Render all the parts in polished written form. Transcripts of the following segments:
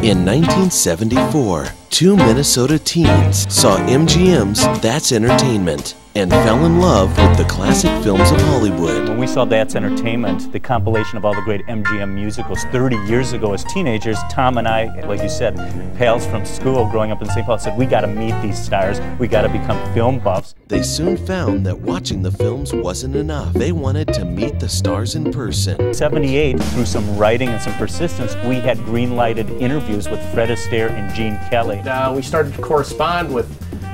In 1974, two Minnesota teens saw MGM's That's Entertainment and fell in love with the classic films of Hollywood. When we saw That's Entertainment, the compilation of all the great MGM musicals 30 years ago as teenagers, Tom and I, like you said, pals from school growing up in St. Paul, said we got to meet these stars, we got to become film buffs. They soon found that watching the films wasn't enough. They wanted to meet the stars in person. In '78, through some writing and some persistence, we had green-lighted interviews with Fred Astaire and Gene Kelly. We started to correspond with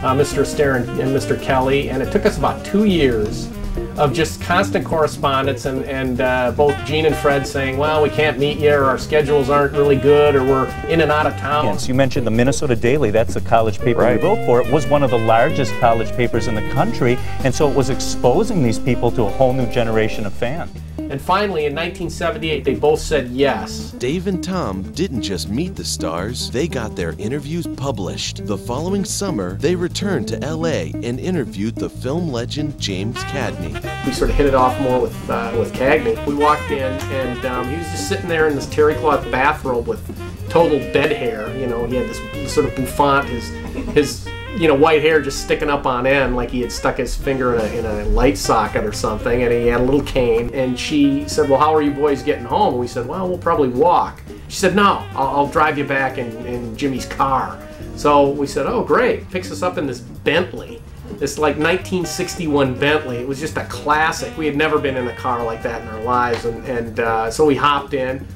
Mr. Astaire and Mr. Kelly, and it took us about 2 years of just constant correspondence, and both Gene and Fred saying, well, we can't meet you, or our schedules aren't really good, or we're in and out of town. Yes, you mentioned the Minnesota Daily, that's the college paper we wrote for. It was one of the largest college papers in the country, and so it was exposing these people to a whole new generation of fans. And finally, in 1978, they both said yes. Dave and Tom didn't just meet the stars, they got their interviews published. The following summer, they returned to LA and interviewed the film legend James Cagney. We sort of hit it off more with Cagney. We walked in, and he was just sitting there in this terry cloth bathrobe with total dead hair. You know, he had this sort of bouffant, his white hair just sticking up on end like he had stuck his finger in a light socket or something, and he had a little cane. And she said, well, how are you boys getting home? And we said, well, we'll probably walk. She said, no, I'll drive you back in Jimmy's car. So we said, oh, great. Picks us up in this Bentley, this like 1961 Bentley. It was just a classic. We had never been in a car like that in our lives, and so we hopped in,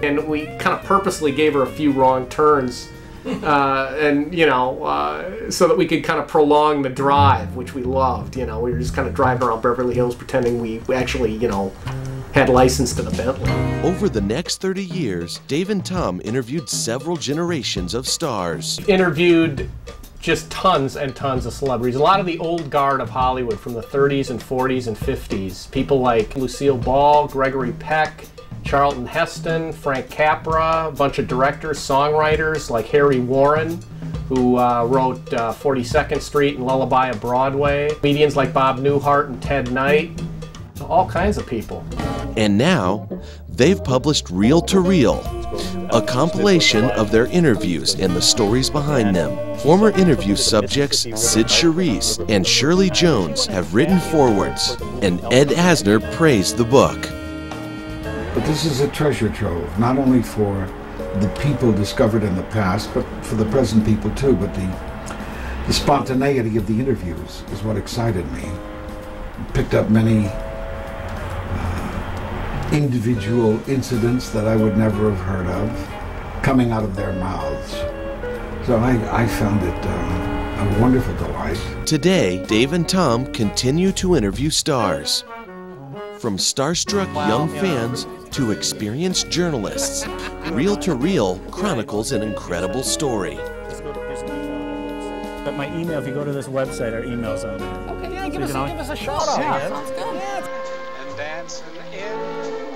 and we kind of purposely gave her a few wrong turns, so that we could kind of prolong the drive, which we loved. We were just kind of driving around Beverly Hills pretending we actually, had license to the Bentley. Over the next 30 years, Dave and Tom interviewed several generations of stars. Interviewed just tons and tons of celebrities. A lot of the old guard of Hollywood from the 30s and 40s and 50s. People like Lucille Ball, Gregory Peck, Charlton Heston, Frank Capra, a bunch of directors, songwriters like Harry Warren, who wrote 42nd Street and Lullaby of Broadway, comedians like Bob Newhart and Ted Knight, all kinds of people. And now, they've published Reel to Reel, a compilation of their interviews and the stories behind them. Former interview subjects Sid Charisse and Shirley Jones have written forewords, and Ed Asner praised the book. But this is a treasure trove, not only for the people discovered in the past, but for the present people too. But the spontaneity of the interviews is what excited me. Picked up many individual incidents that I would never have heard of coming out of their mouths. So I found it a wonderful delight. Today, Dave and Tom continue to interview stars. From starstruck young fans to experienced journalists, Reel to Reel chronicles an incredible story. But my email, if you go to this website, our email's on there. Okay, yeah, give us a shout out. Yeah, sounds good. And dancing in